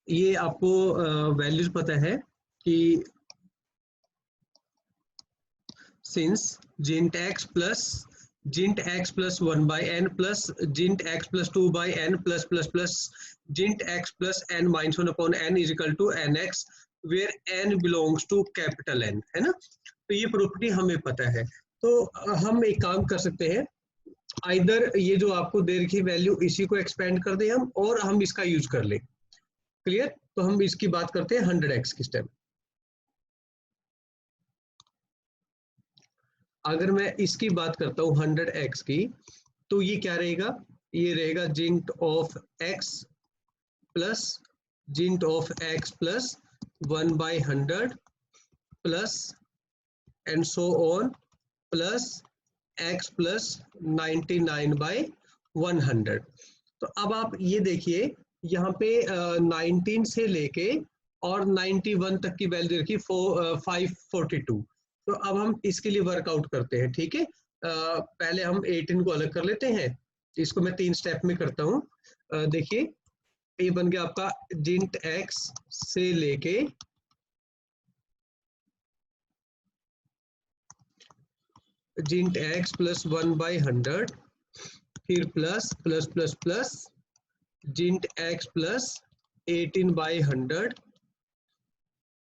ये आपको वैल्यूज पता है कि since GINT x plus 1 by n plus GINT x plus 2 by n plus plus plus GINT x plus n minus 1 upon n is equal to n x where n belongs to capital N, है ना। तो ये property हमें पता है। तो हम एक काम कर सकते हैं, आइदर ये जो आपको दे रखी वैल्यू इसी को एक्सपेंड कर दें हम, और हम इसका यूज कर लें। क्लियर। तो हम इसकी बात करते हैं 100x की स्टेप। अगर मैं इसकी बात करता हूँ 100x की, तो ये क्या रहेगा, ये रहेगा GINT of x plus GINT of x plus 1 by 100 plus and so on plus x plus 99 by 100। तो अब आप ये देखिए यहाँ पे 19 से लेके और 91 तक की वैल्यू रखी 542। तो अब हम इसके लिए वर्कआउट करते हैं, ठीक है। पहले हम 18 को अलग कर लेते हैं। इसको मैं 3 स्टेप में करता हूँ। देखिए ये बन गया आपका जिंट x से लेके जिंट x प्लस 1 by 100, फिर plus plus plus plus GINT x plus 18 by 100,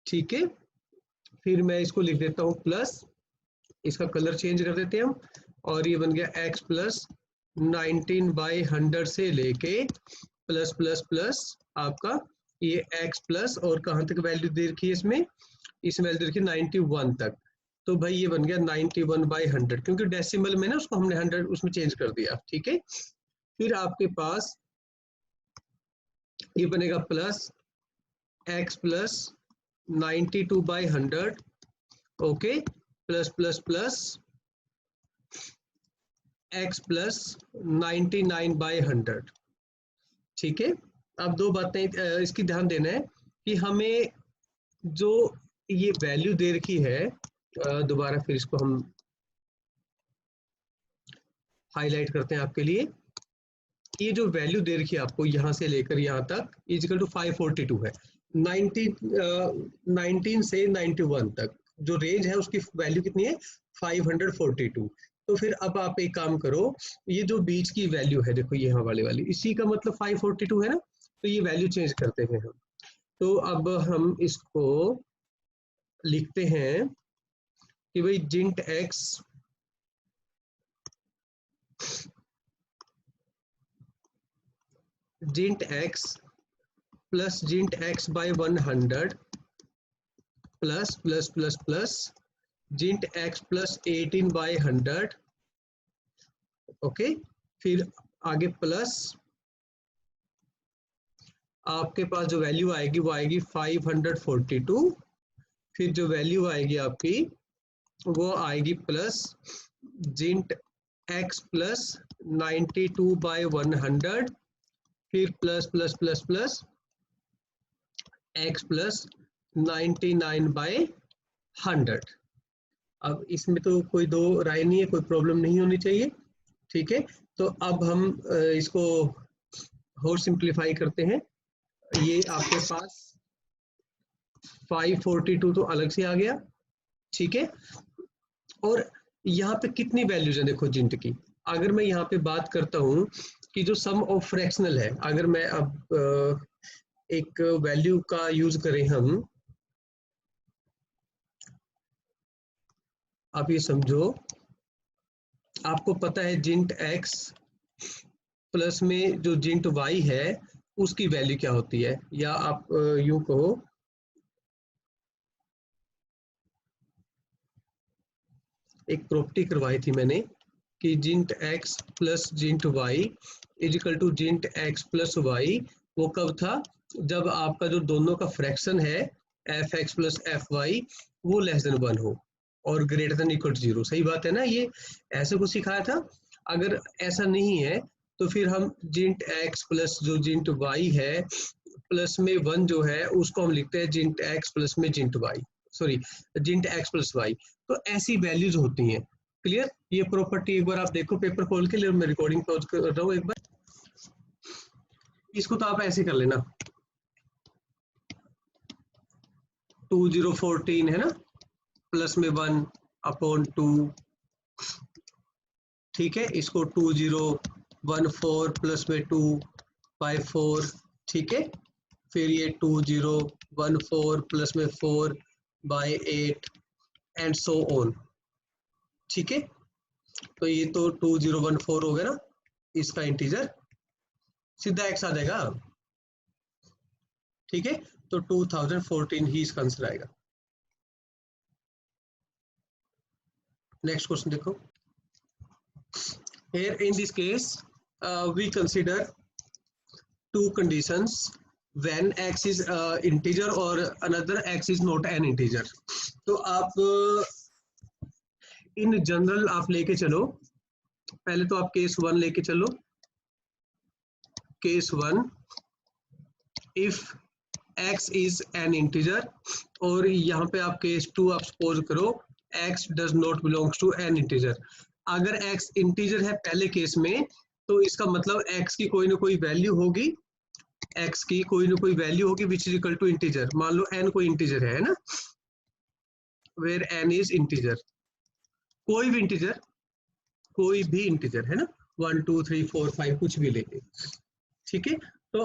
ठीक है। फिर मैं इसको लिख देता हूँ प्लस, इसका कलर चेंज कर देते हैं हम, और ये बन गया x प्लस 19 by 100 से लेके प्लस प्लस प्लस आपका ये x प्लस, और कहाँ तक वैल्यू दे रखी है इसमें वैल्यू दे रखी है 91 तक। तो भाई ये बन गया 91 by 100, क्योंकि डेसिमल में ना उसको हमने 100 उसमें चेंज कर दिया, ठीक है। फिर आपके पास ये बनेगा plus x plus 92 by 100, okay, plus plus plus x plus 99 by 100, ठीक है। अब दो बातें इसकी ध्यान देना है कि हमें जो ये वैल्यू दे रखी है, दोबारा फिर इसको हम हाईलाइट करते हैं आपके लिए। ये जो वैल्यू दे रखी है आपको यहाँ से लेकर यहाँ तक इजिकल टू 542 है। 19 से 91 तक जो रेंज है उसकी वैल्यू कितनी है, 542। तो फिर अब आप एक काम करो, ये जो बीच की वैल्यू है देखो यहाँ वाली इसी का मतलब 542 है ना, तो ये वैल्यू चेंज करते हैं हम। तो अब हम इसको लिखते हैं कि भाई GINT x plus GINT x by 100 plus plus plus plus GINT x plus 18 by 100, okay. फिर आगे प्लस आपके पास जो वैल्यू आएगी वो आएगी 542। फिर जो वैल्यू आएगी आपकी वो आएगी plus GINT x plus 92 by 100, फिर plus plus plus plus x plus 99 by 100। अब इसमें तो कोई दो राय नहीं है, कोई प्रॉब्लम नहीं होनी चाहिए, ठीक है। तो अब हम इसको और सिंप्लीफाई करते हैं। ये आपके पास 542 तो अलग से आ गया, ठीक है। और यहाँ पे कितनी वैल्यूज है देखो जिंट की। अगर मैं यहाँ पे बात करता हूँ कि जो सम ऑफ फ्रैक्शनल है, अगर मैं अब एक वैल्यू का यूज करें हम, आप ये समझो, आपको पता है जिंट x प्लस में जो जिंट y है उसकी वैल्यू क्या होती है, या आप यूं कहो एक प्रॉपर्टी करवाई थी मैंने कि GINT x plus GINT y is equal to GINT x plus y। वो कब था, जब आपका जो दोनों का फ्रैक्शन है fx प्लस fy वो लेस देन 1 हो और ग्रेटर देन इक्वल टू 0। सही बात है ना, ये ऐसे कुछ सिखाया था। अगर ऐसा नहीं है तो फिर हम जिंट x प्लस जो जिंट y है प्लस में 1 जो है उसको हम लिखते हैं जिंट x प्लस में GINT y, sorry GINT x plus y। तो ऐसी वैल्यूज होती हैं। क्लियर। ये प्रॉपर्टी एक बार आप देखो पेपर खोल के, लिए मैं रिकॉर्डिंग पॉज कर रहा हूँ एक बार, इसको तो आप ऐसे कर लेना। 2014 है ना, प्लस में 1/2, ठीक है। इसको 2014 प्लस में 2/4, ठीक है। फिर ये 2014 प्लस में 4/8 एंड सो ऑन, ठीक है। तो ये तो 2014 हो गया ना, इसका इंटीजर सीधा x आ जाएगा, ठीक है। तो 2014 ही इसका आंसर आएगा। नेक्स्ट क्वेश्चन देखो। Here in this case we consider two conditions when x is integer or another x is not an integer। तो आप इन जनरल आप लेके चलो, पहले तो आप केस 1 लेके चलो। Case 1, if x is an integer, और यहाँ पे आप केस 2 आप सपोज करो x does not belongs to an integer. अगर x इंटीजर है पहले केस में, तो इसका मतलब x की कोई ना कोई वैल्यू होगी, x की कोई ना कोई वैल्यू होगी which is equal to integer. मान लो n कोई इंटीजर है ना, वेयर n इज इंटीजर, कोई भी इंटीजर, कोई भी इंटीजर है ना, 1 2 3 4 5 कुछ भी लेके, ठीक है। तो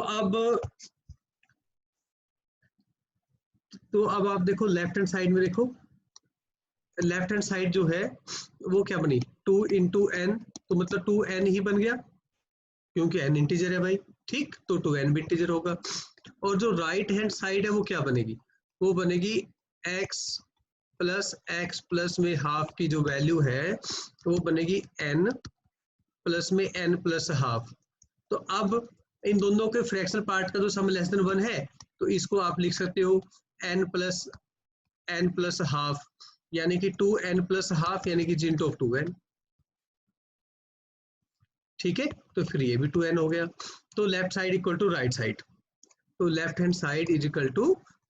अब आप देखो लेफ्ट हैंड साइड में, देखो लेफ्ट हैंड साइड जो है वो क्या बनी, 2 इंटू एन, तो मतलब 2n ही बन गया क्योंकि n इंटीजर है भाई, ठीक। तो 2n भी इंटीजर होगा। और जो राइट हैंड साइड है वो क्या बनेगी, वो बनेगी x प्लस में हाफ की जो वैल्यू है वो बनेगी n प्लस में n प्लस हाफ। तो अब इन दोनों के फ्रैक्शनल पार्ट का जो सम लेस देन 1 है, तो इसको आप लिख सकते हो n प्लस हाफ, यानी कि 2n प्लस हाफ, यानी कि जिंट ऑफ 2n, ठीक है। तो फिर ये भी 2n हो गया। तो left side equal to right side, तो left hand side is equal to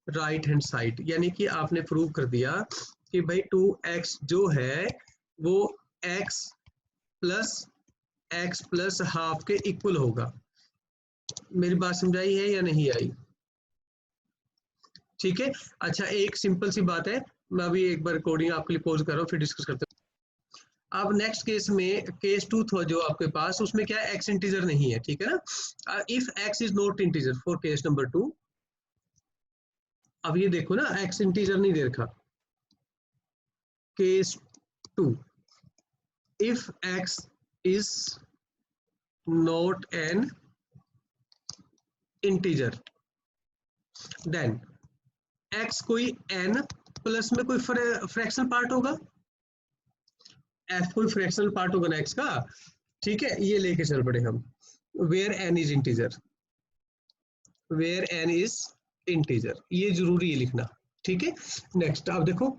right hand side, यानी कि आपने प्रूव कर दिया कि भाई 2x जो है वो x प्लस हाफ के इक्वल होगा। मेरी बात समझाई है या नहीं आई, ठीक है। अच्छा, एक सिंपल सी बात है, मैं अभी एक बार रिकॉर्डिंग आपके लिए पॉज कर रहा हूँ, फिर डिस्कस करते हैं। अब नेक्स्ट केस में, केस 2 था जो आपके पास, उसमें क्या है, x इंटीजर नहीं है, ठीक है ना। If x is not integer for case number 2, अब ये देखो ना, x इंटीजर नहीं दे रखा। Case 2, if x is not an integer, then x कोई n प्लस में कोई फ्रैक्शनल पार्ट होगा, f कोई फ्रैक्शनल पार्ट होगा ना x का, ठीक है। ये लेके चल पड़े हम, where n is integer, where n is integer, ये जरूरी है लिखना, ठीक है। नेक्स्ट आप देखो,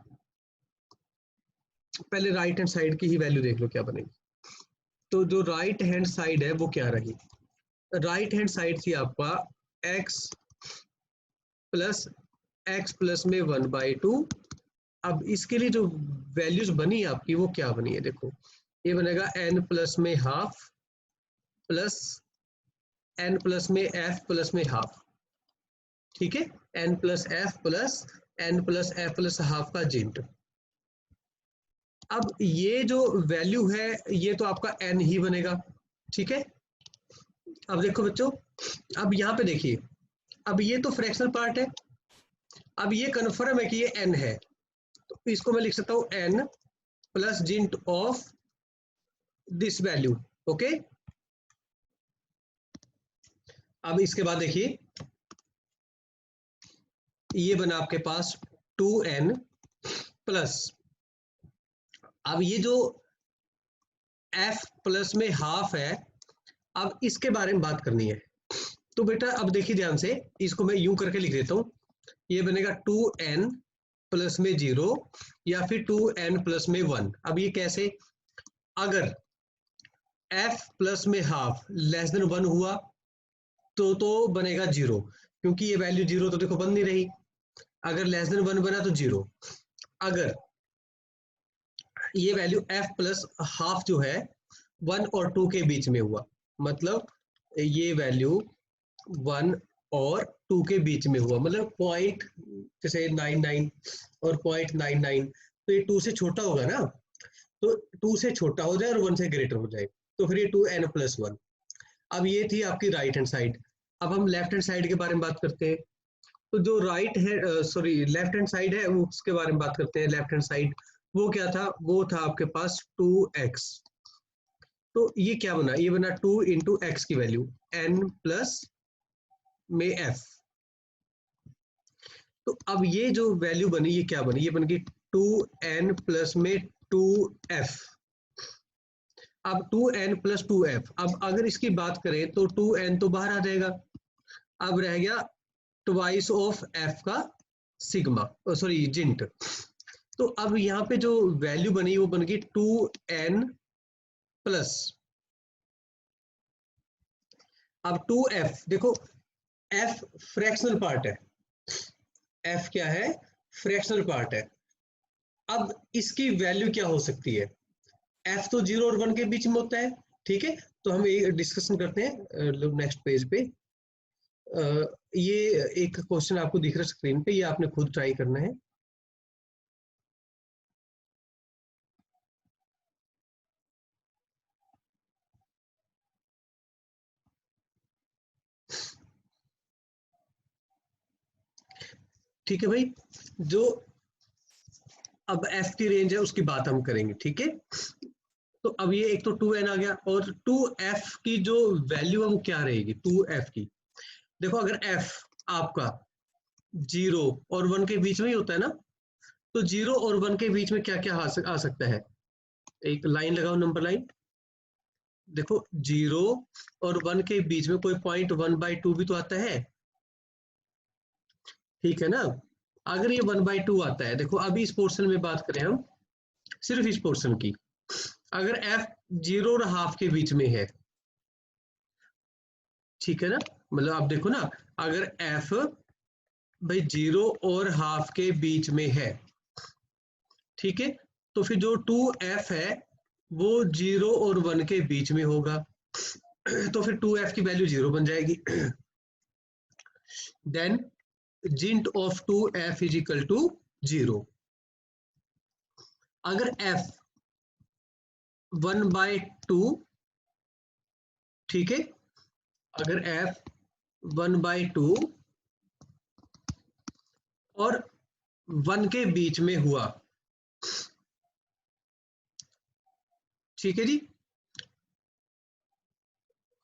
पहले राइट हैंड साइड की ही वैल्यू देख लो क्या बनेगी। तो जो राइट हैंड साइड है वो क्या रही, राइट हैंड साइड थी आपका x प्लस में 1/2। अब इसके लिए जो वैल्यूज बनी आपकी वो क्या बनी है, देखो ये बनेगा n प्लस में हाफ प्लस n प्लस में f प्लस में हाफ, ठीक है। n plus f plus half का जिंट। अब ये जो वैल्यू है ये तो आपका n ही बनेगा, ठीक है। अब देखो बच्चों, अब यहाँ पे देखिए, अब ये तो फ्रैक्शनल पार्ट है, अब ये कन्फर्म है कि ये n है, तो इसको मैं लिख सकता हूँ n plus GINT of this value, okay. अब इसके बाद देखिए, ये बना आपके पास 2n प्लस, अब ये जो f प्लस में हाफ है, अब इसके बारे में बात करनी है। तो बेटा अब देखिए ध्यान से, इसको मैं यूं करके लिख देता हूं, ये बनेगा 2n प्लस में 0 या फिर 2n प्लस में 1। अब ये कैसे, अगर f प्लस में हाफ लेस देन 1 हुआ तो बनेगा 0, क्योंकि ये वैल्यू 0 तो देखो बन नहीं रही। अगर लेस देन 1 बना तो 0। अगर ये वैल्यू f प्लस हाफ जो है 1 और 2 के बीच में हुआ, मतलब ये वैल्यू 1 और 2 के बीच में हुआ, मतलब पॉइंट जैसे 99 और 0.99, तो ये 2 से छोटा होगा ना, तो 2 से छोटा हो जाए और 1 से ग्रेटर हो जाए, तो फिर ये 2n+1। अब ये थी आपकी राइट हैंड साइड। अब हम लेफ्ट हैंड साइड के बारे में बात करते हैं। तो जो राइट है सॉरी लेफ्ट हैंड साइड है उसके बारे में बात करते हैं। लेफ्ट हैंड साइड वो क्या था, वो था आपके पास 2x। तो ये क्या बना, ये बना 2 इंटू एक्स की वैल्यू n प्लस में f। तो अब ये जो वैल्यू बनी ये क्या बनी, ये बन गई 2n प्लस में 2f। अब 2n+2f, अब अगर इसकी बात करें तो 2n तो बाहर आ जाएगा, अब रह गया ट्वाइस ऑफ f का सिग्मा सॉरी जिंट। तो अब यहाँ पे जो वैल्यू बनी वो बन गई 2n प्लस, अब 2f देखो, f फ्रैक्शनल पार्ट है, f क्या है, फ्रैक्शनल पार्ट है। अब इसकी वैल्यू क्या हो सकती है, f तो 0 और 1 के बीच में होता है, ठीक है। तो हम ये डिस्कशन करते हैं नेक्स्ट पेज पे। ये एक क्वेश्चन आपको दिख रहा है स्क्रीन पे, ये आपने खुद ट्राई करना है। ठीक है भाई, जो अब f की रेंज है उसकी बात हम करेंगे, ठीक है। तो अब ये एक तो 2n आ गया, और 2f की जो वैल्यू है वो क्या रहेगी 2f की। देखो अगर f आपका 0 और 1 के बीच में ही होता है ना, तो 0 और 1 के बीच में क्या क्या आ सकता है, एक लाइन लगाओ, नंबर लाइन। देखो 0 और 1 के बीच में कोई पॉइंट 1/2 भी तो आता है, ठीक है ना। अगर ये 1/2 आता है, देखो अभी इस पोर्शन में बात करें हम, सिर्फ इस पोर्शन की, अगर f 0 और हाफ के बीच में है, ठीक है ना, मतलब आप देखो ना, अगर f भाई 0 और हाफ के बीच में है, ठीक है, तो फिर जो 2f है वो 0 और 1 के बीच में होगा, तो फिर 2f की वैल्यू 0 बन जाएगी। Then GINT of 2f is equal to 0। अगर f 1/2, ठीक है, अगर f 1/2 और 1 के बीच में हुआ, ठीक है जी,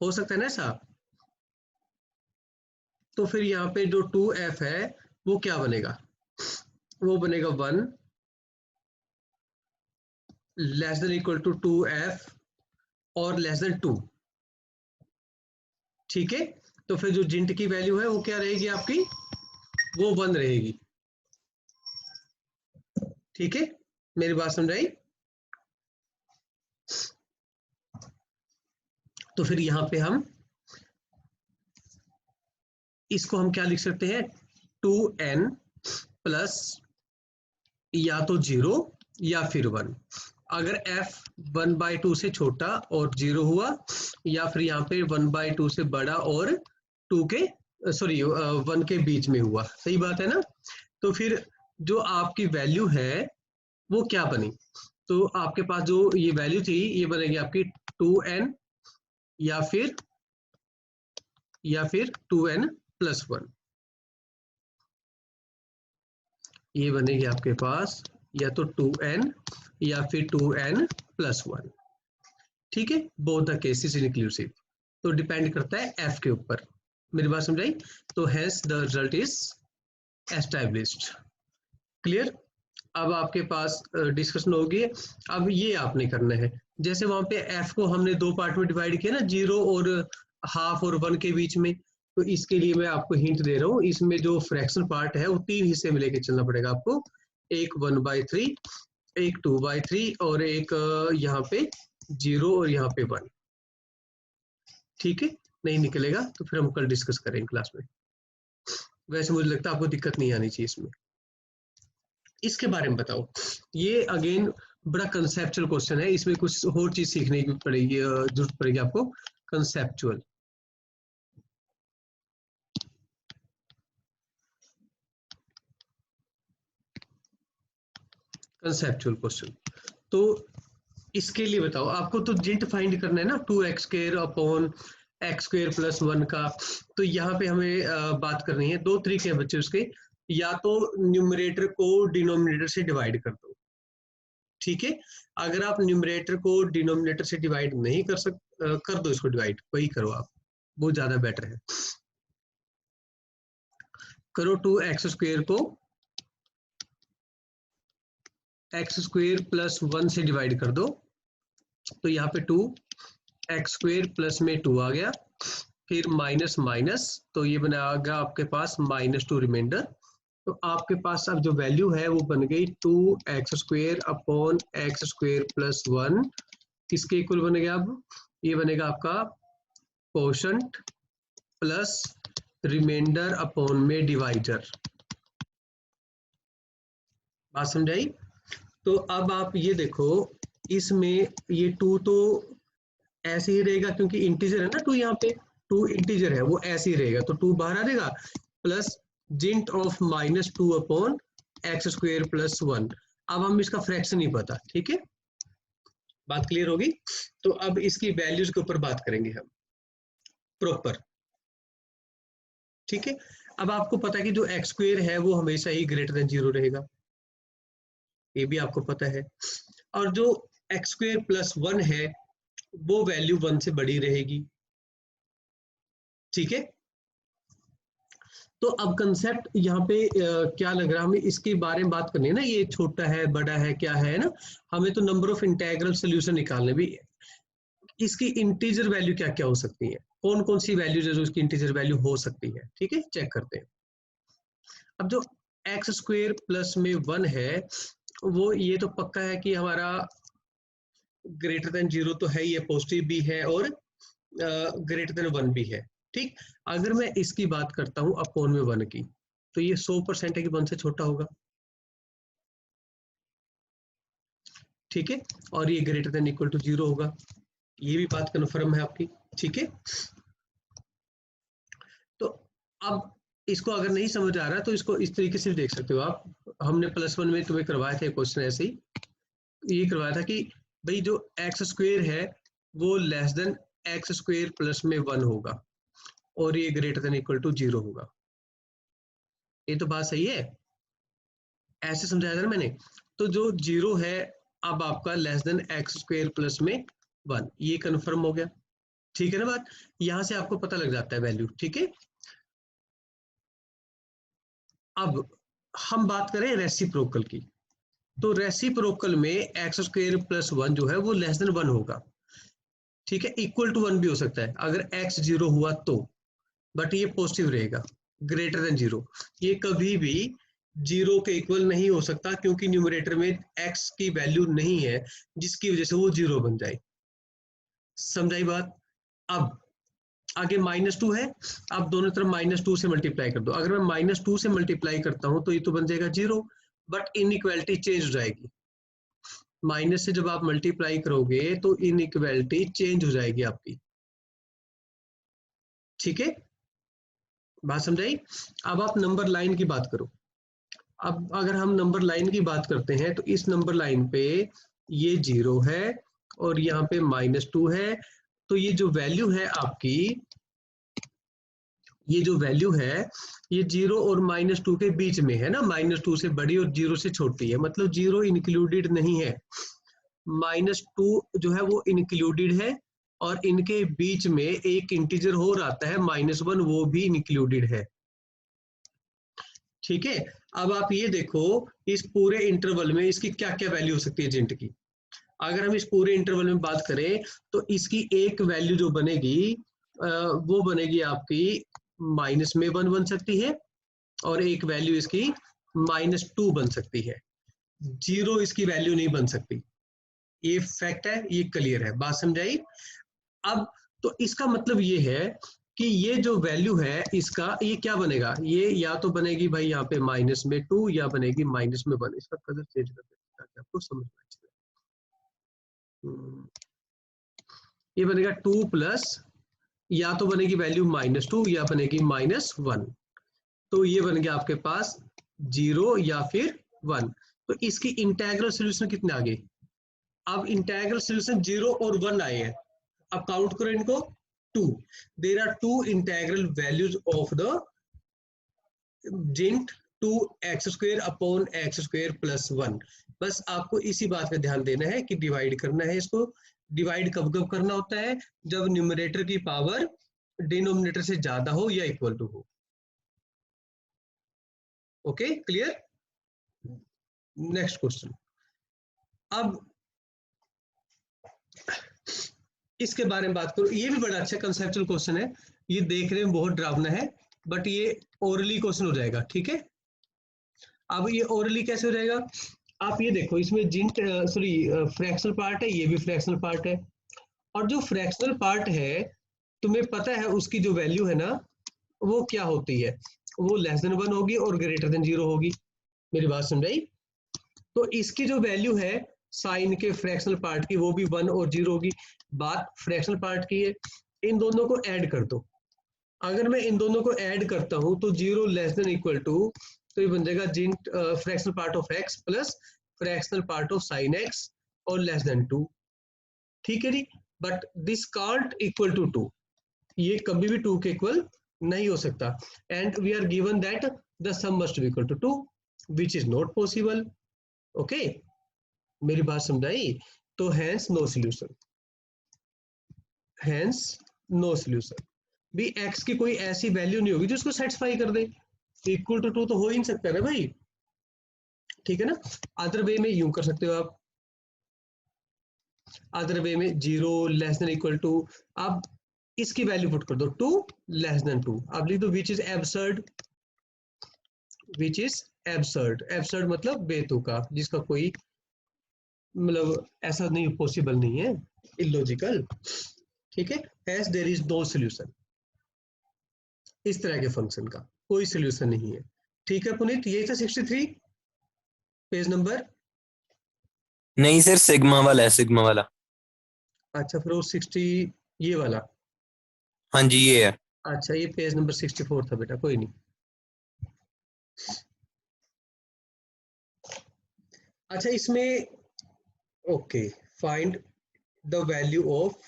हो सकता है ना ऐसा, तो फिर यहाँ पे जो 2f है वो क्या बनेगा, वो बनेगा 1 less than equal to 2f और लेस देन 2, ठीक है। तो फिर जो जिंट की वैल्यू है वो क्या रहेगी आपकी, वो 1 रहेगी, ठीक है। मेरी बात समझाई। तो फिर यहाँ पे हम इसको हम क्या लिख सकते हैं, 2n प्लस या तो 0 या फिर 1। अगर f 1/2 से छोटा और 0 हुआ, या फिर यहाँ पे 1/2 से बड़ा और 2 के सॉरी 1 के बीच में हुआ, सही बात है ना। तो फिर जो आपकी वैल्यू है वो क्या बनी, तो आपके पास जो ये वैल्यू थी ये बनेगी आपकी 2n या फिर 2n+1, ये बनेगी आपके पास या तो 2n या फिर 2n+1, ठीक है। बोथ द केसेस इंक्लूसिव, तो डिपेंड करता है f के ऊपर। मेरी बात समझाई। तो hence the result is established. Clear. अब आपके पास डिस्कशन होगी। अब ये आपने करना है, जैसे वहां पे f को हमने 2 पार्ट में डिवाइड किया ना, 0 और हाफ और 1 के बीच में, तो इसके लिए मैं आपको हिंट दे रहा हूँ, इसमें जो फ्रैक्शन पार्ट है वो 3 हिस्से में लेके चलना पड़ेगा आपको, एक 1/3, एक 2/3 और एक यहाँ पे 0 और यहाँ पे 1, ठीक है। नहीं निकलेगा तो फिर हम कल डिस्कस करेंगे क्लास में। वैसे मुझे लगता है आपको दिक्कत नहीं आनी चाहिए इसमें। इसके बारे में बताओ, ये अगेन बड़ा कंसेप्चुअल क्वेश्चन है, इसमें कुछ और चीज सीखने की पड़ेगी, जरूरत पड़ेगी आपको, कंसेप्चुअल। Conceptual question. तो इसके लिए बताओ, आपको तो जिंट फाइंड करना है ना 2x² अपॉन x² प्लस 1 का। तो यहाँ पे हमें बात करनी है, दो तरीके हैं बच्चे उसके, या तो न्यूमरेटर को डिनोमिनेटर से डिवाइड कर दो, ठीक है। अगर आप न्यूमरेटर को डिनोमिनेटर से डिवाइड नहीं कर दो इसको डिवाइड, वही करो आप, वो ज्यादा बेटर है। करो 2x² को x² प्लस 1 से डिवाइड कर दो, तो यहाँ पे 2x² प्लस में 2 आ गया, फिर माइनस माइनस, तो ये बनाएगा आपके पास -2 रिमाइंडर। तो आपके पास अब जो वैल्यू है वो बन गई 2x² अपॉन x² प्लस 1, किसके इक्वल बनेगा? अब ये बनेगा आपका कोशंट प्लस रिमाइंडर अपॉन में डिवाइजर। बात समझाई? तो अब आप ये देखो, इसमें ये 2 तो ऐसे ही रहेगा क्योंकि इंटीजर है ना 2, यहाँ पे 2 इंटीजर है, वो ऐसे ही रहेगा, तो 2 बाहर आ जाएगा, plus GINT of -2 upon x² plus 1। अब हम इसका फ्रैक्शन नहीं पता, ठीक है, बात क्लियर होगी? तो अब इसकी वैल्यूज के ऊपर बात करेंगे हम प्रॉपर, ठीक है। अब आपको पता है कि जो x² है वो हमेशा ही ग्रेटर देन 0 रहेगा, ये भी आपको पता है, और जो x² प्लस 1 है वो वैल्यू 1 से बड़ी रहेगी, ठीक है। तो अब कंसेप्ट यहाँ पे क्या लग रहा है हमें, इसके बारे में बात करनी है ना, ये छोटा है बड़ा है क्या है ना, हमें तो नंबर ऑफ इंटीग्रल सॉल्यूशन निकालने भी। इसकी इंटीजर वैल्यू क्या क्या हो सकती है, कौन कौन सी वैल्यूज है जो इसकी इंटीजर वैल्यू हो सकती है, ठीक है, चेक करते हैं। अब जो x² प्लस में 1 है वो ये तो पक्का है कि हमारा ग्रेटर देन 0 तो है ही है, पॉजिटिव भी है और ग्रेटर देन 1 भी है, ठीक। अगर मैं इसकी बात करता हूं अपॉन में 1 की, तो ये 100% है कि 1 से छोटा होगा, ठीक है, और ये ग्रेटर देन इक्वल टू 0 होगा, ये भी बात कन्फर्म है आपकी, ठीक है। तो अब इसको अगर नहीं समझ आ रहा तो इसको इस तरीके से देख सकते हो आप, हमने +1 में तुम्हें करवाया था क्वेश्चन ऐसे ही, ये करवाया था कि भाई जो x² है वो लेस देन x² प्लस में 1 होगा और ये ग्रेटर देन इक्वल टू 0 होगा, ये तो बात सही है, ऐसे समझाया था ना मैंने। तो जो 0 है अब आपका लेस देन x² प्लस में 1, ये कंफर्म हो गया, ठीक है ना बात, यहां से आपको पता लग जाता है वैल्यू, ठीक है। अब हम बात करें रेसिप्रोकल की, तो रेसिप्रोकल में x² प्लस 1 जो है वो लेस देन 1 होगा, ठीक है, इक्वल टू 1 भी हो सकता है अगर x 0 हुआ तो, बट ये पॉजिटिव रहेगा, ग्रेटर देन 0, ये कभी भी 0 के इक्वल नहीं हो सकता क्योंकि न्यूमरेटर में x की वैल्यू नहीं है जिसकी वजह से वो 0 बन जाए, समझाई बात? अब आगे -2 है, अब दोनों तरफ -2 से मल्टीप्लाई कर दो, अगर मैं -2 से मल्टीप्लाई करता हूं तो ये तो बन जाएगा 0, बट इनइक्वालिटी चेंज हो जाएगी, माइनस से जब आप मल्टीप्लाई करोगे तो इनइक्वालिटी चेंज हो जाएगी आपकी, ठीक है, बात समझाई? अब आप नंबर लाइन की बात करो, अब अगर हम नंबर लाइन की बात करते हैं तो इस नंबर लाइन पे ये 0 है और यहाँ पे -2 है, तो ये जो वैल्यू है आपकी, ये जो वैल्यू है ये 0 और -2 के बीच में है ना, -2 से बड़ी और 0 से छोटी है, मतलब 0 इंक्लूडेड नहीं है, -2 जो है वो इंक्लूडेड है, और इनके बीच में एक इंटीजर और आता है -1, वो भी इंक्लूडेड है, ठीक है। अब आप ये देखो इस पूरे इंटरवल में इसकी क्या क्या वैल्यू हो सकती है जिंट की, अगर हम इस पूरे इंटरवल में बात करें तो इसकी एक वैल्यू जो बनेगी वो बनेगी आपकी -1 बन सकती है, और एक वैल्यू इसकी -2 बन सकती है, 0 इसकी वैल्यू नहीं बन सकती, ये फैक्ट है, ये क्लियर है, बात समझाई? अब तो इसका मतलब ये है कि ये जो वैल्यू है इसका ये क्या बनेगा, ये या तो बनेगी भाई यहाँ पे -2 या बनेगी -1, इसका कलर चेंज कर देते हैं ताकि आपको समझ में आए। ये बनेगा 2 प्लस, या तो बनेगी वैल्यू -2 या बनेगी -1, तो ये बन गया आपके पास 0 या फिर 1, तो इसकी इंटेग्रल सोल्यूशन कितने आ गए? अब इंटेग्रल सोल्यूशन 0 और 1 आए हैं, अब काउंट करो इनको 2। There are 2 integral values of the GINT 2x² upon x² plus 1। बस आपको इसी बात पे ध्यान देना है कि डिवाइड करना है इसको। डिवाइड कब कब करना होता है? जब न्यूमरेटर की पावर डिनोमिनेटर से ज्यादा हो या इक्वल टू हो। Okay, clear? Next question. अब इसके बारे में बात करो, ये भी बड़ा अच्छा कंसेप्चुअल क्वेश्चन है, ये देखने में बहुत डरावना है, बट ये ओरली क्वेश्चन हो जाएगा, ठीक है? अब ये ओरली कैसे हो जाएगा? आप ये देखो, इसमें जिंट सॉरी फ्रैक्शनल पार्ट है, ये भी फ्रैक्शनल पार्ट है, और जो फ्रैक्शनल पार्ट है तुम्हें पता है उसकी जो वैल्यू है ना वो क्या होती है? वो लेस देन 1 होगी और ग्रेटर देन 0 होगी। मेरी बात समझाई? तो इसकी जो वैल्यू है साइन के फ्रैक्शनल पार्ट की वो भी 1 और 0 होगी। बात फ्रैक्शनल पार्ट की है, इन दोनों को ऐड कर दो। अगर मैं इन दोनों को ऐड करता हूं तो 0 लेस देन इक्वल टू, तो ये बन जाएगा GINT fractional part of x plus fractional part of sine x और लेस देन 2। ठीक है जी, but this can't equal to 2, ये कभी भी 2 के इक्वल नहीं हो सकता। And we are given that the sum must be equal to 2 which is not possible. Okay, मेरी बात समझाई? तो hence no solution, hence no solution. भी x की कोई ऐसी वैल्यू नहीं होगी जो इसको सेटिस्फाई कर दे। इक्वल टू 2 तो हो ही नहीं सकता ना भाई, ठीक है ना? अदर वे में यूं कर सकते हो आप, अदर वे में 0 लेस देन इक्वल टू, अब इसकी वैल्यू पुट कर दो 2 लेस देन 2, अब लिख दो which is absurd, which is absurd. Absurd मतलब बेतुका, जिसका कोई मतलब ऐसा नहीं, पॉसिबल नहीं है, इलॉजिकल। ठीक है, as there is no solution, इस तरह के फंक्शन का कोई सॉल्यूशन नहीं है। ठीक है पुनीत, यही था 63 पेज नंबर। नहीं सर, सिग्मा वाला है, सिग्मा वाला। अच्छा, फिर वो 60 ये वाला। हाँ जी, ये है। अच्छा, ये पेज नंबर 64 था बेटा, कोई नहीं। अच्छा, इसमें okay, find the value of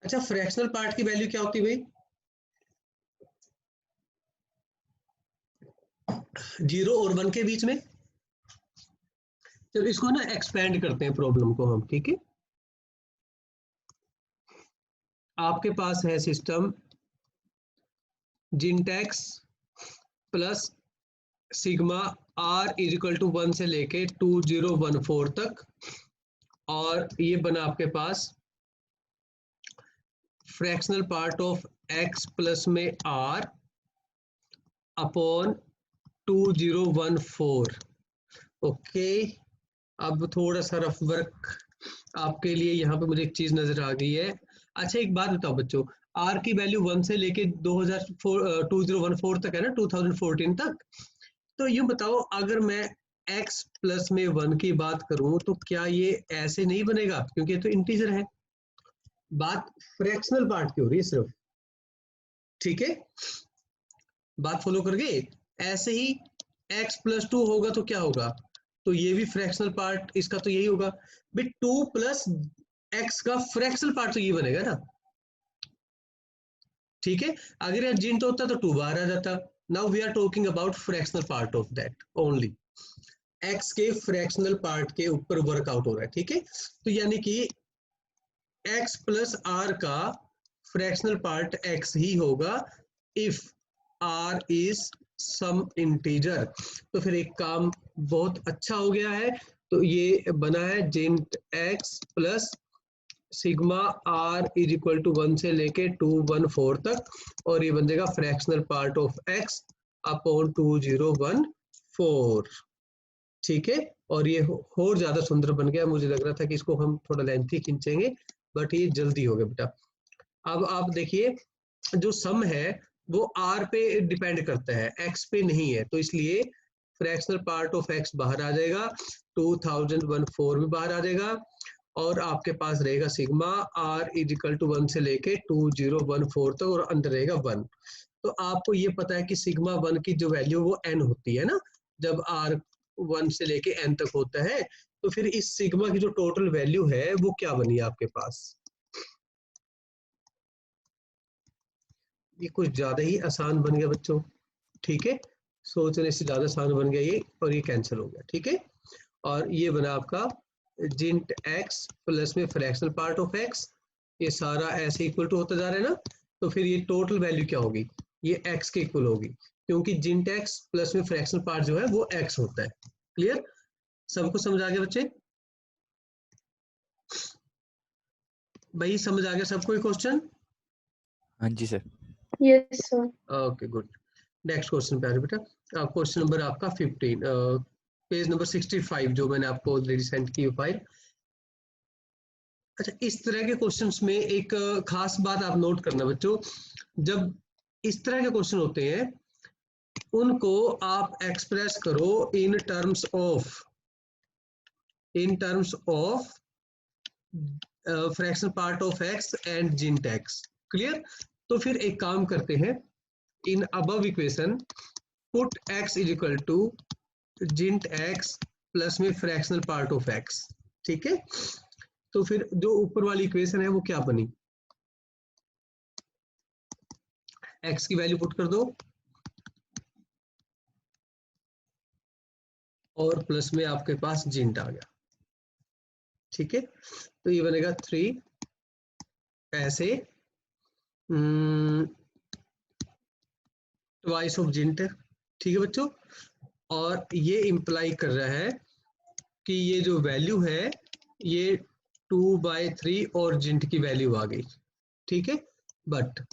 अच्छा फ्रैक्शनल पार्ट की वैल्यू क्या होती है भाई? 0 और 1 के बीच में। चलो इसको ना एक्सपेंड करते हैं प्रॉब्लम को हम, ठीक है? आपके पास है system GINT x plus sigma r is equal to 1 से लेके 2014 तक, और ये बना आपके पास fractional part of x plus में r अपॉन 2014। ओके, अब थोड़ा सा रफ वर्क आपके लिए यहाँ पे मुझे एक चीज नजर आ गई है। अच्छा, एक बात बताओ बच्चों, r की वैल्यू 1 से लेके 2014 तक है ना, 2014 तक। तो यूं बताओ, अगर मैं x प्लस में 1 की बात करूं तो क्या ये ऐसे नहीं बनेगा, क्योंकि ये तो इंटीजर है। बात फ्रैक्शनल पार्ट की हो रही है सिर्फ, ठीक है? बात फॉलो कर गए? ऐसे ही x प्लस 2 होगा तो क्या होगा? तो ये भी फ्रैक्शनल पार्ट इसका तो यही होगा। भाई 2 प्लस x का फ्रैक्शनल पार्ट तो ये बनेगा ना, ठीक है? अगर यह जिंट होता तो 2 बाहर आ जाता। Now we are talking about fractional part of that only, x के फ्रैक्शनल पार्ट के ऊपर वर्कआउट हो रहा है, ठीक है? तो यानी कि x प्लस r का फ्रैक्शनल पार्ट x ही होगा if r is some integer. तो फिर एक काम बहुत अच्छा हो गया है, तो ये बना है जिंट x plus sigma r is equal to 1 से लेके 214 तक, और ये बन जाएगा fractional part of x upon 2014। ठीक है, और ये और ज्यादा सुंदर बन गया। मुझे लग रहा था कि इसको हम थोड़ा लेंथी खींचेंगे, बट ये जल्दी हो गया बेटा। अब आप देखिए, जो सम है वो r पे डिपेंड करता है, x पे नहीं है, तो इसलिए फ्रैक्शनल पार्ट ऑफ x बाहर आ जाएगा, 2014 भी बाहर आ जाएगा, और आपके पास रहेगा सिग्मा r इजिकल टू 1 से लेके 2014 तक और अंदर रहेगा 1। तो आपको ये पता है कि सिग्मा 1 की जो वैल्यू वो n होती है ना, जब r 1 से लेके n तक होता है। तो फिर इस सिग्मा की जो टोटल वैल्यू है वो क्या बनी आपके पास? ये कुछ ज्यादा ही आसान बन गया बच्चों, ठीक है, सोचने से ज्यादा आसान बन गया ये, और ये कैंसिल हो गया, ठीक है। और ये बना आपका जिंट x प्लस में फ्रैक्शनल पार्ट ऑफ x, ये सारा ऐसे इक्वल टू होता जा रहा है ना, तो फिर ये टोटल वैल्यू क्या होगी? ये x के इक्वल होगी, क्योंकि जिंट x प्लस में फ्रैक्शनल पार्ट जो है वो x होता है। क्लियर? सबको समझ आ गया बच्चे? भाई समझ आ गया सबको ये क्वेश्चन? हाँ जी sir. Yes sir. Okay good. Next question पे आ जाओ बेटा। क्वेश्चन नंबर आपका 15, पेज नंबर 65 जो मैंने आपको ऑलरेडी सेंड की फाइल। अच्छा, इस तरह के क्वेश्चंस में एक खास बात आप नोट करना बच्चों, जब इस तरह के क्वेश्चन होते हैं उनको आप एक्सप्रेस करो in terms of fractional part of x and GINT x। Clear? तो फिर एक काम करते हैं, in above equation put x is equal to GINT x plus में फ्रैक्शनल पार्ट ऑफ x, ठीक है। तो फिर जो ऊपर वाली इक्वेशन है वो क्या बनी? x की वैल्यू पुट कर दो और प्लस में आपके पास जिंट आ गया, ठीक है। तो ये बनेगा 3 ऐसे ट्वाइस ऑफ जिंट, ठीक है बच्चों। और ये इंप्लाई कर रहा है कि ये जो वैल्यू है ये 2/3 और जिंट की वैल्यू आ गई, ठीक है। बट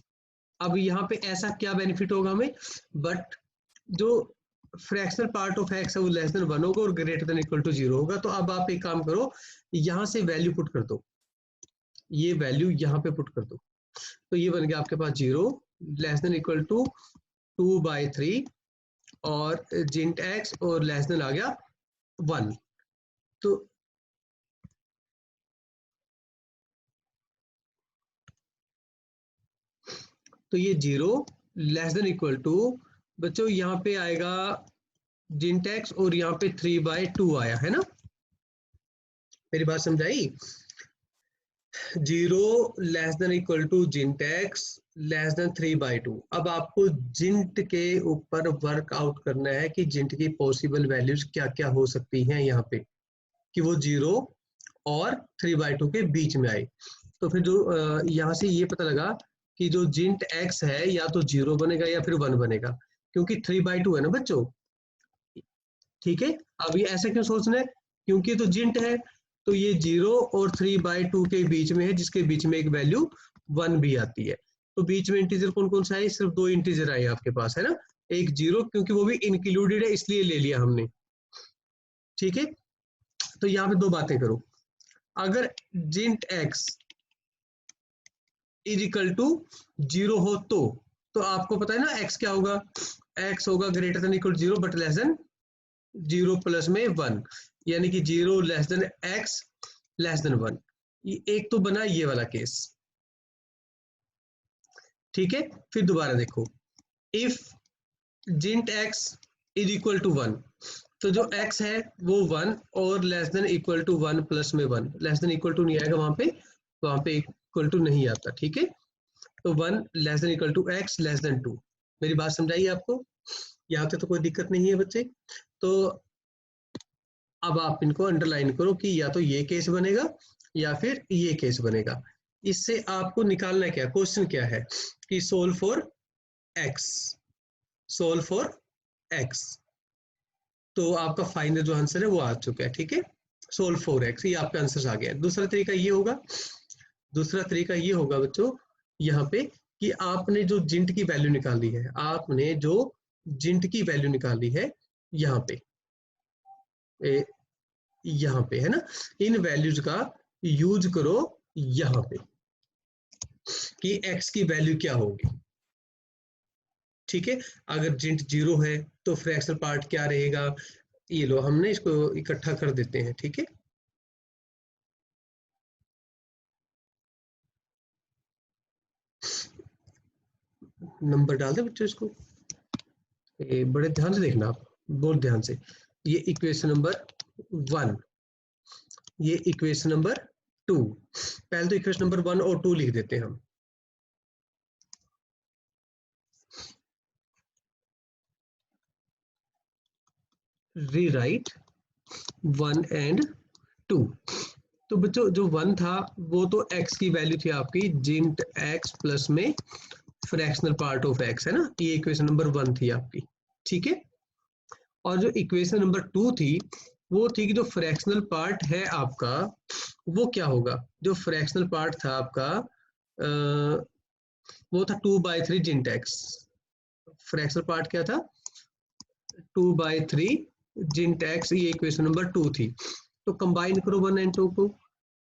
अब यहाँ पे ऐसा क्या बेनिफिट होगा हमें? बट जो फ्रैक्शनल पार्ट ऑफ x है वो लेस देन 1 होगा और ग्रेटर देन इक्वल टू 0 होगा। तो अब आप एक काम करो, यहाँ से वैल्यू पुट कर दो, ये वैल्यू यहाँ पे पुट कर दो। तो ये बन गया आपके पास 0 लेस देन इक्वल टू 2/3 और जिंट x और लेस देन आ गया 1। तो ये 0 लेस देन इक्वल टू बच्चों यहाँ पे आएगा जिंट x और यहाँ पे 3/2 आया है ना, मेरी बात समझाई? 0 less than equal to GINT x less than 3/2। अब आपको जिंट के ऊपर वर्क आउट करना है कि जिंट की पॉसिबल वैल्यूज क्या क्या हो सकती हैं यहाँ पे, कि वो 0 और 3/2 के बीच में आए। तो फिर जो यहाँ से ये पता लगा कि जो जिंट x है या तो 0 बनेगा या फिर 1 बनेगा, क्योंकि 3/2 है ना बच्चों, ठीक है। अब ये ऐसा क्यों सोचना है? क्योंकि तो जिंट है, तो ये 0 और 3/2 के बीच में है, जिसके बीच में एक वैल्यू 1 भी आती है। तो बीच में इंटीजर कौन कौन सा है? सिर्फ 2 इंटीजर आए आपके पास, है ना। एक 0 क्योंकि वो भी इंक्लूडेड है इसलिए ले लिया हमने, ठीक है। तो यहाँ पे दो बातें करो, अगर जिंट x इज इक्वल टू 0 हो तो आपको पता है ना x क्या होगा? x होगा greater than equal 0 but less than 0 plus में 1, यानी कि 0 less then x less than 1। एक तो बना ये वाला केस, ठीक है। फिर दोबारा देखो, if GINT x is equal to 1, तो जो x है वो 1 और less than equal to 1 plus में 1, लेस देन इक्वल टू नहीं आएगा वहां पे इक्वल टू नहीं आता, ठीक है। तो 1 less than equal to x less than 2। मेरी बात समझाइए आपको? यहाँ पे तो कोई दिक्कत नहीं है बच्चे। तो अब आप इनको अंडरलाइन करो कि या तो ये केस बनेगा या फिर ये केस बनेगा। इससे आपको निकालना क्या, क्वेश्चन क्या है कि सोल्व फॉर x। तो आपका फाइनल जो आंसर है वो आ चुका है, ठीक है। सोल्व फॉर x, ये आपका आंसर आ गया। दूसरा तरीका ये होगा बच्चों यहाँ पे कि आपने जो जिंट की वैल्यू निकाली है, यहाँ पे है ना, इन वैल्यूज का यूज करो यहाँ पे कि x की वैल्यू क्या होगी, ठीक है। अगर जिंट 0 है तो फ्रैक्शनल पार्ट क्या रहेगा? ये लो, हमने इसको इकट्ठा कर देते हैं, ठीक है। नंबर डाल दे बच्चों इसको, बड़े ध्यान से देखना आप, बहुत ध्यान से। ये इक्वेशन नंबर 1, ये इक्वेशन नंबर 2। पहले तो इक्वेशन नंबर 1 और 2 लिख देते हैं हम। Rewrite 1 and 2। तो बच्चों जो 1 था वो तो x की वैल्यू थी आपकी जिंट x प्लस में फ्रैक्शनल पार्ट ऑफ x, है ना, ये इक्वेशन नंबर 1 थी आपकी, ठीक है। और जो इक्वेशन नंबर 2 थी वो थी कि जो फ्रैक्शनल पार्ट है आपका वो क्या होगा। जो फ्रैक्शनल पार्ट था आपका वो था 2/3 जिंट x। फ्रैक्शनल पार्ट क्या था, 2/3 जिंट x, ये इक्वेशन नंबर 2 थी। तो कंबाइन करो 1 एंड 2 को।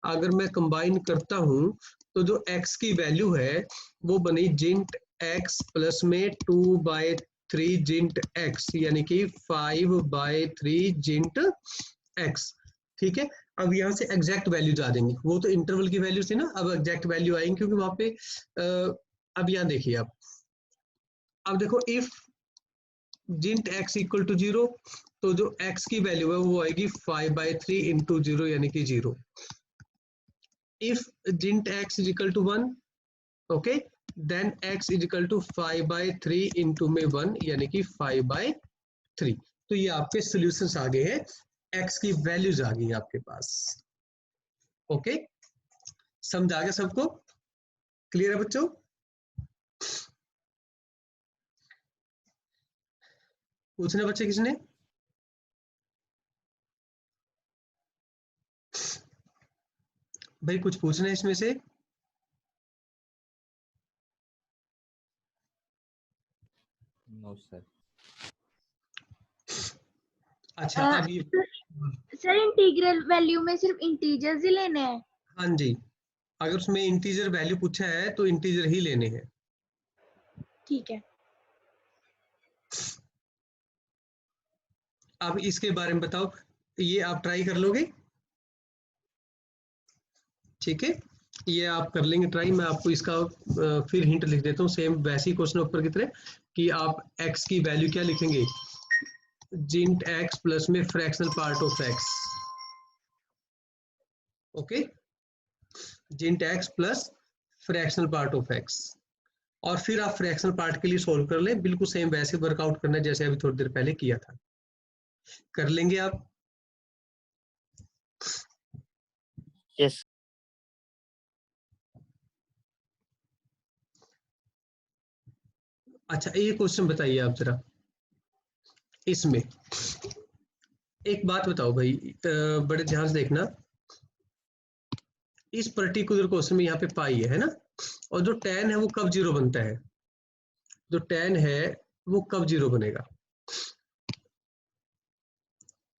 अगर मैं कंबाइन करता हूं तो जो x की वैल्यू है वो बनी जिंट x प्लस में 2/3 जिंट x, यानी कि 5/3 जिंट x, ठीक है। अब यहाँ से एग्जैक्ट वैल्यूज आ जाएंगी, वो तो इंटरवल की वैल्यू थी ना, अब एग्जैक्ट वैल्यू आएंगी क्योंकि वहां पे अब यहाँ देखिए आप, अब देखो if GINT x equal to 0, तो जो x की वैल्यू है वो आएगी 5/3 इंटू 0 यानी कि 0। If GINT x is equal to 1, okay, then x is equal to 5/3 into में 1 यानी कि 5/3। तो ये आपके सॉल्यूशंस आ गए हैं, x की वैल्यूज आ गई आपके पास। ओके, समझ आ गया सबको, क्लियर है बच्चों। पूछना बच्चे किसने, भाई कुछ पूछना है इसमें से। No sir. अच्छा अब ये, सर इंटीग्रल वैल्यू में सिर्फ इंटीजर्स ही लेने हैं? हाँ जी, अगर उसमें इंटीजर वैल्यू पूछा है तो इंटीजर ही लेने हैं। ठीक है। अब इसके बारे में बताओ, ये आप ट्राई कर लोगे, ठीक है, ये आप कर लेंगे ट्राई। मैं आपको इसका फिर हिंट लिख देता हूँ, सेम वैसे ही क्वेश्चन ऊपर की तरह, कि आप x की वैल्यू क्या लिखेंगे, जिंट x प्लस में fractional part of x, okay, GINT x plus fractional part of x, और फिर आप फ्रैक्शनल पार्ट के लिए सोल्व कर लें, बिल्कुल सेम वैसे वर्कआउट करना है जैसे अभी थोड़ी देर पहले किया था। कर लेंगे आप? यस। अच्छा एक क्वेश्चन बताइए आप जरा, इसमें एक बात बताओ भाई, बड़े ध्यान से देखना, इस पर्टिकुलर क्वेश्चन में यहाँ पे पाई है ना, और जो tan है वो कब 0 बनता है, जो tan है वो कब 0 बनेगा।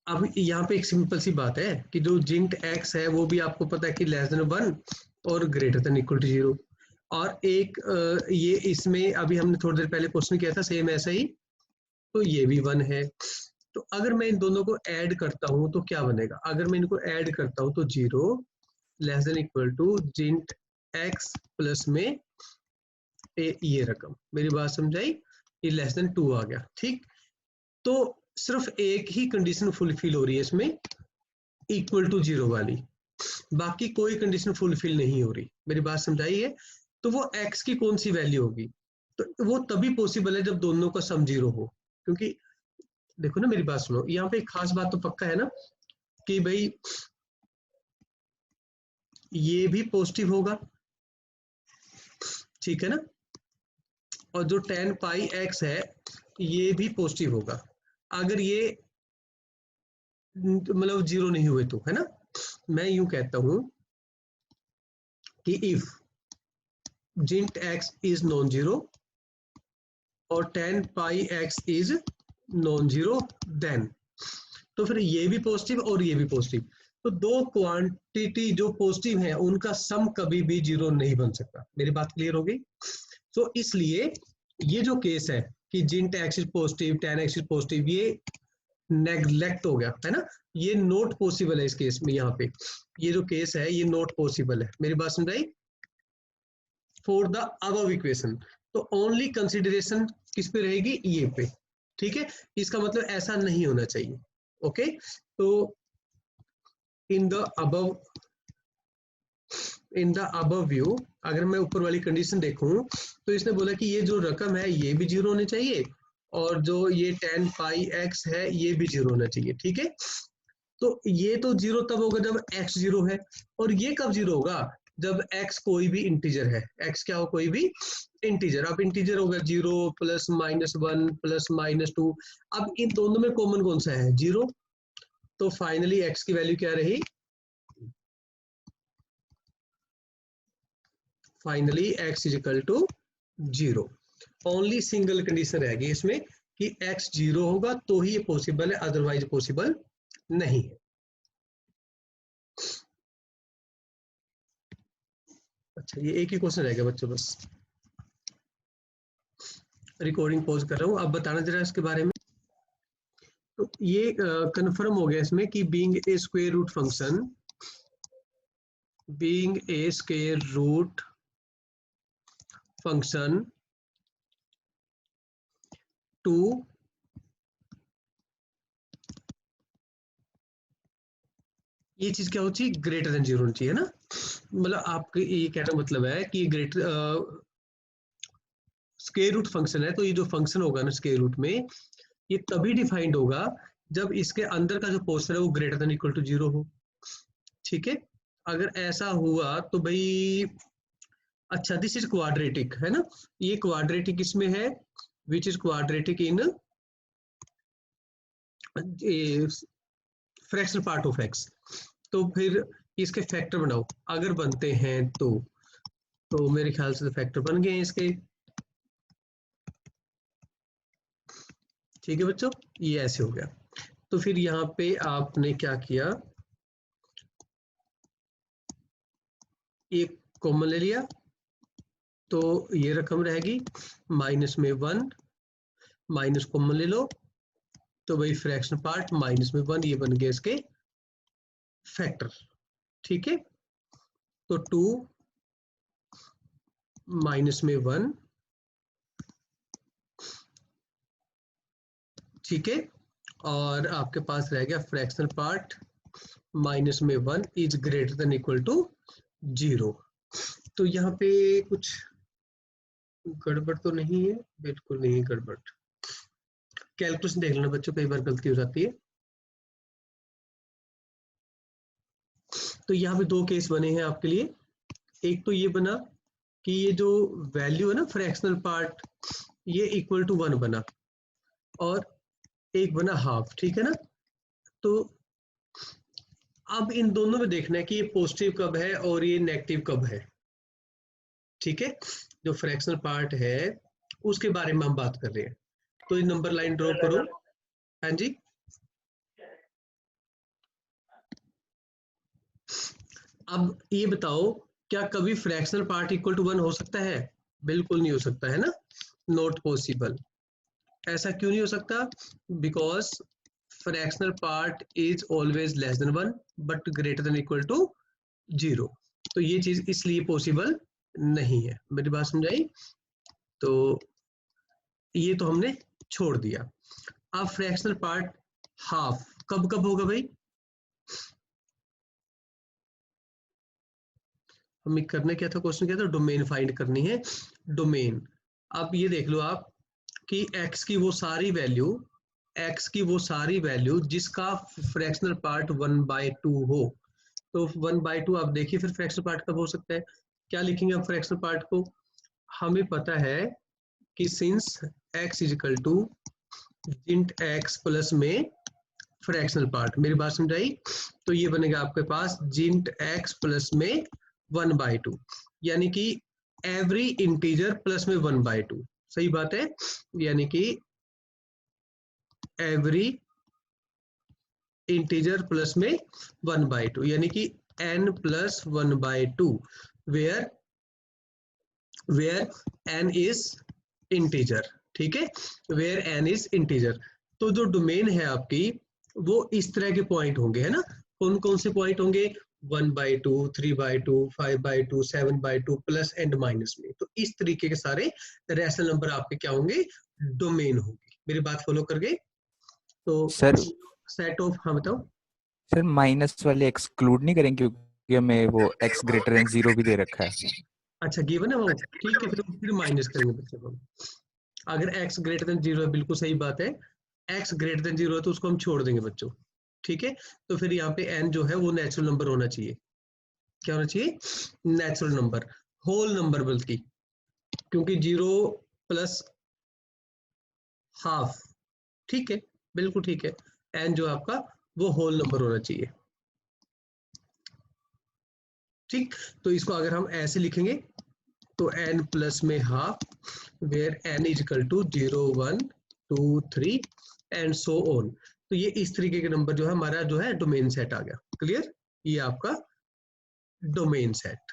अब यहाँ पे एक सिंपल सी बात है कि जो जिंट x है वो भी आपको पता है कि लेस देन 1 और ग्रेटर देन इक्वल टू 0, और एक ये इसमें अभी हमने थोड़ी देर पहले क्वेश्चन किया था सेम ऐसा ही, तो ये भी 1 है। तो अगर मैं इन दोनों को ऐड करता हूं तो क्या बनेगा, अगर मैं इनको ऐड करता हूं तो 0 less than equal to GINT x plus में ये रकम, मेरी बात समझाई, ये लेस देन 2 आ गया, ठीक। तो सिर्फ एक ही कंडीशन फुलफिल हो रही है इसमें, इक्वल टू 0 वाली, बाकी कोई कंडीशन फुलफिल नहीं हो रही, मेरी बात समझाई है। तो वो x की कौन सी वैल्यू होगी, तो वो तभी पॉसिबल है जब दोनों का सम 0 हो, क्योंकि देखो ना मेरी बात सुनो, यहाँ पे एक खास बात तो पक्का है ना कि भाई ये भी पॉजिटिव होगा, ठीक है ना, और जो tan पाई x है ये भी पॉजिटिव होगा, अगर ये मतलब 0 नहीं हुए तो, है ना। मैं यूं कहता हूं कि if GINT x is non zero और tan pi x is non zero, then तो फिर ये भी पॉजिटिव और ये भी पॉजिटिव, तो दो क्वांटिटी जो पॉजिटिव है उनका सम कभी भी 0 नहीं बन सकता, मेरी बात क्लियर हो गई। तो इसलिए ये जो केस है कि GINT x is positive tan x is positive, ये नेग्लेक्ट हो गया, है ना, ये नॉट पॉसिबल है इस केस में, यहाँ पे ये जो केस है ये नॉट पॉसिबल है, मेरी बात समझाई। फॉर द अबव इक्वेशन, तो ओनली कंसिडरेशन किस पे रहेगी, ये पे, ठीक है। इसका मतलब ऐसा नहीं होना चाहिए, ओके। तो इन द अबव व्यू, अगर मैं ऊपर वाली कंडीशन देखूं तो इसने बोला कि ये जो रकम है ये भी 0 होनी चाहिए और जो ये tan पाई x है ये भी 0 होना चाहिए, ठीक है। तो ये तो 0 तब होगा जब x 0 है, और ये कब 0 होगा, जब x कोई भी इंटीजर है। x क्या हो, कोई भी इंटीजर। अब इंटीजर होगा 0 प्लस माइनस 1 प्लस माइनस 2। अब इन दोनों में कॉमन कौन सा है, 0। तो फाइनली x की वैल्यू क्या रही, finally x is equal to 0। Only single condition रहेगी इसमें कि x 0 होगा तो ही ये पॉसिबल है, अदरवाइज पॉसिबल नहीं है। अच्छा, ये एक ही क्वेश्चन रह गया बच्चों, बस रिकॉर्डिंग पॉज कर रहा हूँ, अब बताना जरा इसके बारे में। तो ये कंफर्म हो गया इसमें कि being a square root function, being a square root function टू ये चीज क्या होनी चाहिए, ग्रेटर देन 0 होनी चाहिए ना। मतलब आपके ये कहने का मतलब है कि ग्रेटर स्क्वायर रूट फंक्शन है, तो ये जो फंक्शन होगा ना स्क्वायर रूट में, ये तभी डिफाइंड होगा जब इसके अंदर का जो पोर्शन है वो ग्रेटर देन इक्वल टू 0 हो, ठीक है। अगर ऐसा हुआ तो भाई, अच्छा दिस इज क्वाड्रेटिक है ना, ये क्वाड्रेटिक इसमें है, which is quadratic in fractional part of x। तो फिर इसके फैक्टर बनाओ, अगर बनते हैं तो मेरे ख्याल से फैक्टर बन गए हैं इसके, ठीक है बच्चों, ये ऐसे हो गया। तो फिर यहाँ पे आपने क्या किया, एक कॉमन ले लिया, तो ये रकम रहेगी माइनस में 1, माइनस कॉमन ले लो, तो भाई फ्रैक्शन पार्ट माइनस में 1, ये बन गया इसके फैक्टर, ठीक है। तो 2 माइनस में 1, ठीक है, और आपके पास रह गया फ्रैक्शनल पार्ट माइनस में 1 is greater than equal to 0। तो यहाँ पे कुछ गड़बड़ तो नहीं है, बिल्कुल नहीं है गड़बड़। कैलकुलेशन देख लेना बच्चों, कई बार गलती हो जाती है। तो यहाँ पे दो केस बने हैं आपके लिए, एक तो ये बना कि ये जो वैल्यू है ना फ्रैक्शनल पार्ट, ये इक्वल टू 1 बना, और एक बना हाफ, ठीक है ना। तो अब इन दोनों में देखना है कि ये पॉजिटिव कब है और ये नेगेटिव कब है, ठीक है। जो फ्रैक्शनल पार्ट है उसके बारे में हम बात कर रहे हैं। तो ये नंबर लाइन ड्रॉ करो, हाँ जी। अब ये बताओ, क्या कभी फ्रैक्शनल पार्ट इक्वल टू 1 हो सकता है, बिल्कुल नहीं हो सकता है ना, नॉट पॉसिबल। ऐसा क्यों नहीं हो सकता, because fractional part is always less than 1 but greater than equal to 0। तो ये चीज इसलिए पॉसिबल नहीं है, मेरी बात समझाई। तो ये तो हमने छोड़ दिया। अब फ्रैक्शनल पार्ट हाफ कब कब होगा भाई, हमें करना क्या था, क्वेश्चन क्या था, डोमेन फाइंड करनी है, डोमेन। अब ये देख लो आप कि x की वो सारी वैल्यू जिसका फ्रैक्शनल पार्ट 1/2 हो, तो 1/2 आप देखिए फिर फ्रैक्शनल पार्ट कब हो सकता है। क्या लिखेंगे हम फ्रैक्शनल पार्ट को, हमें पता है कि since x is equal to GINT x plus में फ्रैक्शनल पार्ट, मेरी बात समझाई। तो ये बनेगा आपके पास जिंट x प्लस में 1/2, यानी कि एवरी इंटीजर प्लस में 1/2, सही बात है। यानी कि एवरी इंटीजर प्लस में 1/2, यानी कि n plus 1/2 where n is integer, ठीक है, वेयर n इज इंटीजर। तो जो डोमेन है आपकी वो इस तरह के पॉइंट होंगे, है ना। कौन कौन से पॉइंट होंगे, 1/2, 3/2, 5/2, 7/2 प्लस एंड माइनस में। तो इस तरीके के सारे रैशनल नंबर आपके क्या होंगे, डोमेन होंगे। मेरी बात फॉलो कर गए? तो सर सेट ऑफ, हाँ बताओ। सर माइनस वाले एक्सक्लूड नहीं करेंगे क्योंकि हमें वो x ग्रेटर देन 0 भी दे रखा है। अच्छा गिवन है वो, ठीक है, फिर माइनस करेंगे बच्चे को। अगर x ग्रेटर देन 0 है, बिल्कुल सही बात है, x ग्रेटर देन 0 है तो उसको हम छोड़ देंगे बच्चों, ठीक है। तो फिर यहाँ पे n जो है वो नेचुरल नंबर होना चाहिए। क्या होना चाहिए, नेचुरल नंबर, होल नंबर बल्कि, क्योंकि 0 प्लस हाफ, ठीक है, बिल्कुल ठीक है, n जो आपका वो होल नंबर होना चाहिए, ठीक। तो इसको अगर हम ऐसे लिखेंगे तो n प्लस में half, where n is equal to 0, 1, 2, 3 and so on. तो ये इस तरीके के नंबर जो है हमारा जो है डोमेन सेट आ गया। क्लियर, ये आपका डोमेन सेट।